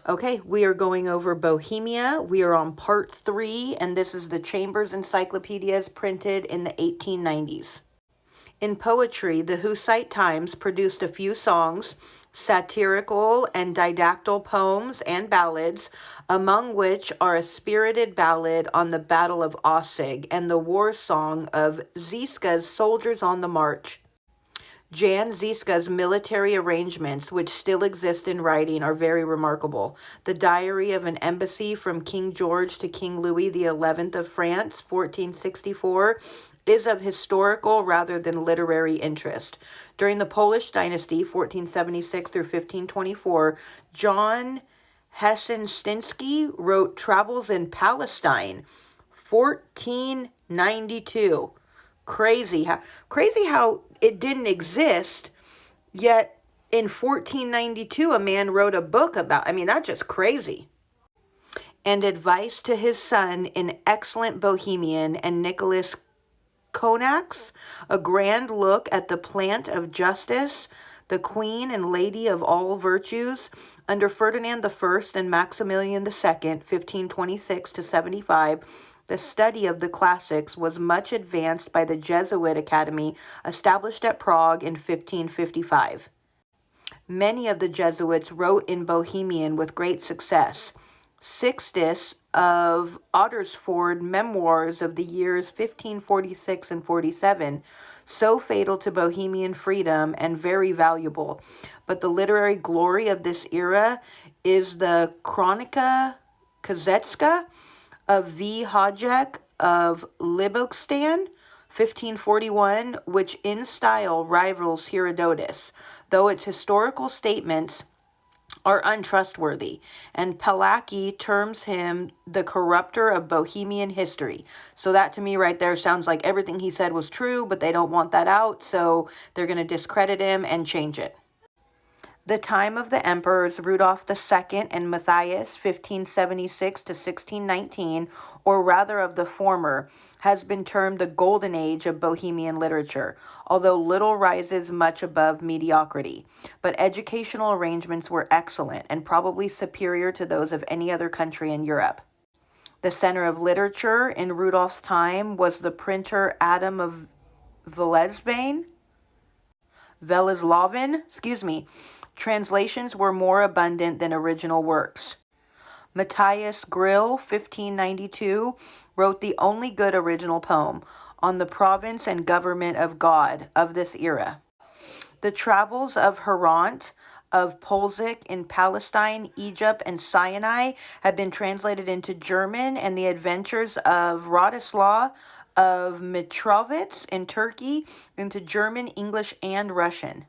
Okay, we are going over Bohemia. We are on part 3, and this is the Chambers Encyclopedias printed in the 1890s. In poetry, the Hussite Times produced a few songs, satirical and didactal poems and ballads, among which are a spirited ballad on the Battle of Aussig and the war song of Ziska's Soldiers on the March. Jan Ziska's military arrangements, which still exist in writing, are very remarkable. The Diary of an Embassy from King George to King Louis XI of France, 1464, is of historical rather than literary interest. During the Polish dynasty, 1476 through 1524, John Hessenstinsky wrote Travels in Palestine, 1492. Crazy how it didn't exist, yet in 1492 a man wrote a book about. That's just crazy. And Advice to his son, An Excellent Bohemian, and Nicholas Konax, A Grand Look at the Plant of Justice, the Queen and Lady of All Virtues, under Ferdinand I and Maximilian II, 1526 to 75. The study of the classics was much advanced by the Jesuit Academy established at Prague in 1555. Many of the Jesuits wrote in Bohemian with great success. Sixtus of Ottersford Memoirs of the years 1546 and 47, so fatal to Bohemian freedom and very valuable. But the literary glory of this era is the Chronika Kazetska of V. Hajek of Libostan, 1541, which in style rivals Herodotus, though its historical statements are untrustworthy, and Palacky terms him the corrupter of Bohemian history. So that to me right there sounds like everything he said was true, but they don't want that out, so they're going to discredit him and change it. The time of the emperors Rudolph II and Matthias, 1576 to 1619, or rather of the former, has been termed the golden age of Bohemian literature, although little rises much above mediocrity. But educational arrangements were excellent and probably superior to those of any other country in Europe. The center of literature in Rudolph's time was the printer Adam of Veleslaven. Translations were more abundant than original works. Matthias Grill, 1592, wrote the only good original poem, On the Province and Government of God, of this era. The Travels of Herant, of Polzik in Palestine, Egypt, and Sinai have been translated into German, and the Adventures of Radoslaw of Mitrovitz in Turkey into German, English, and Russian.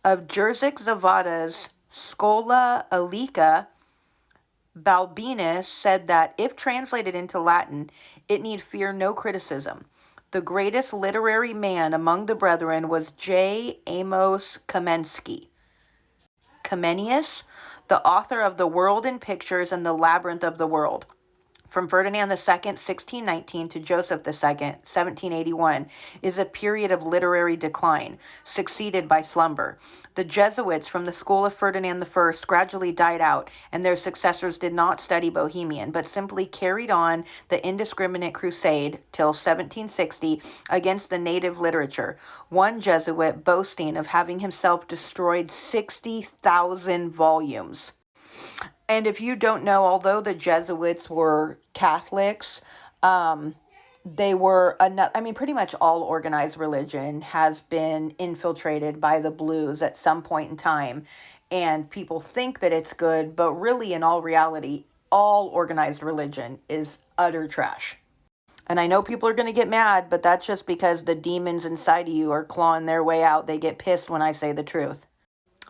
Of Jerzik Zavada's Schola Elica, Balbinus said that if translated into Latin, it need fear no criticism. The greatest literary man among the brethren was J. Amos Kamenius, the author of The World in Pictures and The Labyrinth of the World. From Ferdinand II, 1619, to Joseph II, 1781, is a period of literary decline, succeeded by slumber. The Jesuits from the school of Ferdinand I gradually died out, and their successors did not study Bohemian, but simply carried on the indiscriminate crusade till 1760 against the native literature, one Jesuit boasting of having himself destroyed 60,000 volumes. And if you don't know, although the Jesuits were Catholics, they were, pretty much all organized religion has been infiltrated by the Blues at some point in time. And people think that it's good, but really, in all reality, all organized religion is utter trash. And I know people are going to get mad, but that's just because the demons inside of you are clawing their way out. They get pissed when I say the truth.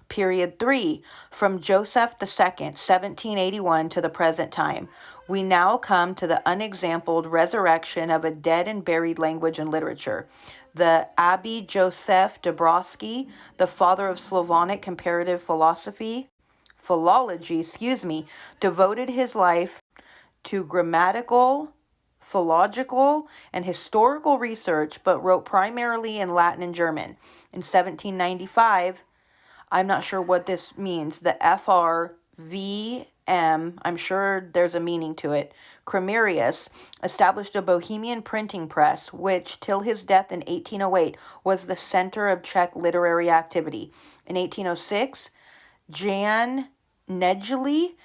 Period 3, from Joseph II, 1781 to the present time. We now come to the unexampled resurrection of a dead and buried language and literature. The Abbé Joseph Dabrowski, the father of Slavonic comparative philology, devoted his life to grammatical, philological, and historical research, but wrote primarily in Latin and German. In 1795, I'm not sure what this means, the FRV I'm sure there's a meaning to it, Kramarius, established a Bohemian printing press, which, till his death in 1808, was the center of Czech literary activity. In 1806, Jan Nedělí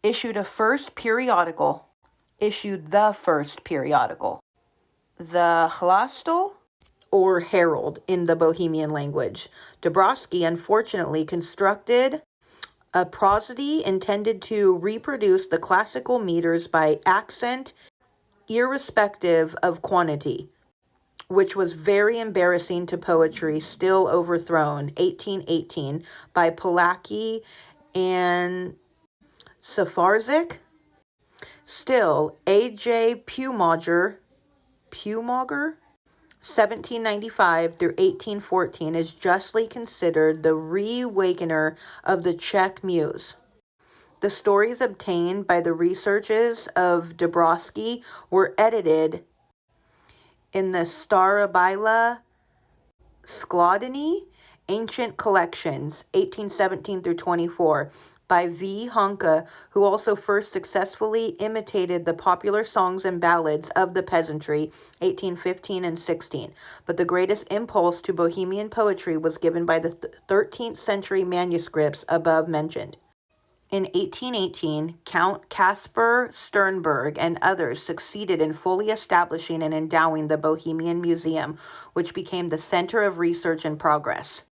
issued the first periodical, the Hlastel, or Herald in the Bohemian language. Dubrovsky unfortunately constructed a prosody intended to reproduce the classical meters by accent, irrespective of quantity, which was very embarrassing to poetry still overthrown, 1818, by Palacky and Safarzik. Still, A.J. Pumauger, 1795 through 1814, is justly considered the reawakener of the Czech muse. The stories obtained by the researches of Dubrovsky were edited in the Starobila Skladany Ancient Collections, 1817 through 24, by V. Honka, who also first successfully imitated the popular songs and ballads of the peasantry, 1815 and 16. But the greatest impulse to Bohemian poetry was given by the 13th century manuscripts above mentioned. In 1818, Count Caspar Sternberg and others succeeded in fully establishing and endowing the Bohemian Museum, which became the center of research and progress.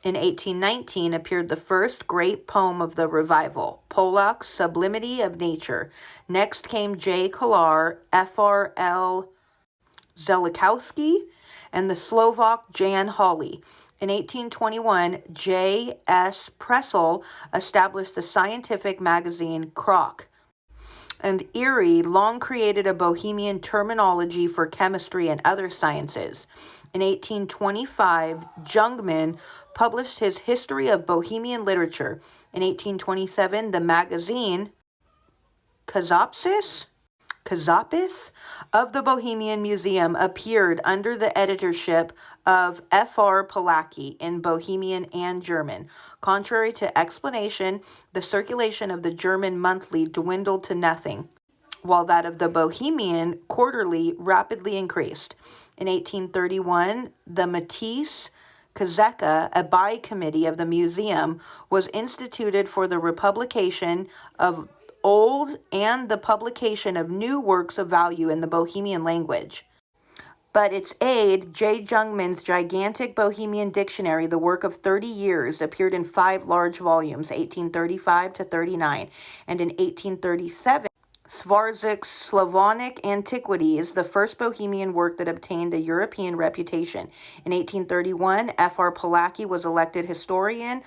In 1819 appeared the first great poem of the revival, Pollak's Sublimity of Nature. Next came J. Kolar, Fr.L. Zelikowski, and the Slovak Jan Hawley. In 1821, J. S. Pressel established the scientific magazine Kroc, and Erie long created a Bohemian terminology for chemistry and other sciences. In 1825, Jungmann published his History of Bohemian Literature. In 1827, the magazine Kazapis of the Bohemian Museum appeared under the editorship of Fr. Palacky in Bohemian and German. Contrary to explanation, the circulation of the German monthly dwindled to nothing, while that of the Bohemian quarterly rapidly increased. In 1831, the Matisse Kazeka, a by-committee of the museum, was instituted for the republication of old and the publication of new works of value in the Bohemian language. But its aid, J. Jungmann's gigantic Bohemian Dictionary, the work of 30 years, appeared in 5 large volumes, 1835 to 39, and in 1837, Swarzyk's Slavonic Antiquities, the first Bohemian work that obtained a European reputation. In 1831, Fr. Palacky was elected historian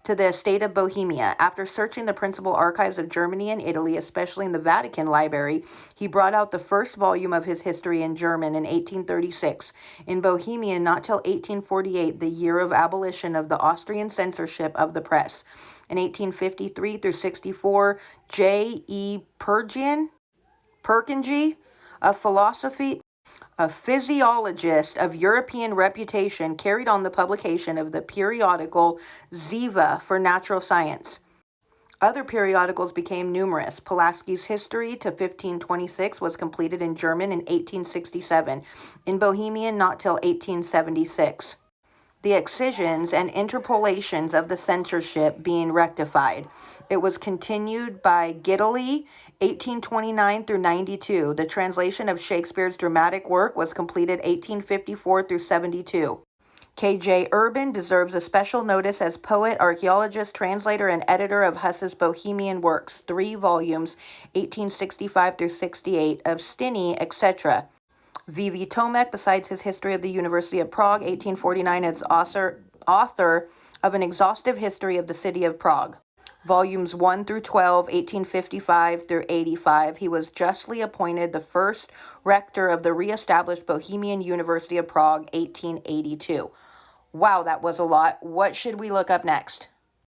to the estate of Bohemia. After searching the principal archives of Germany and Italy, especially in the Vatican Library, he brought out the first volume of his history in German in 1836. In Bohemia, not till 1848, the year of abolition of the Austrian censorship of the press. In 1853 through 64, J. E. Purkinje, a physiologist of European reputation, carried on the publication of the periodical Ziva for natural science. Other periodicals became numerous. Pulaski's History to 1526 was completed in German in 1867, in Bohemian not till 1876. The excisions and interpolations of the censorship being rectified. It was continued by Giddily, 1829 through 92. The translation of Shakespeare's dramatic work was completed 1854 through 72. K.J. Urban deserves a special notice as poet, archaeologist, translator, and editor of Huss's Bohemian works, 3 volumes, 1865 through 68, of Stiny, etc. V.V. Tomek, besides his History of the University of Prague, 1849, is author of an exhaustive history of the city of Prague. Volumes 1 through 12, 1855 through 85. He was justly appointed the first rector of the re-established Bohemian University of Prague, 1882. Wow, that was a lot. What should we look up next?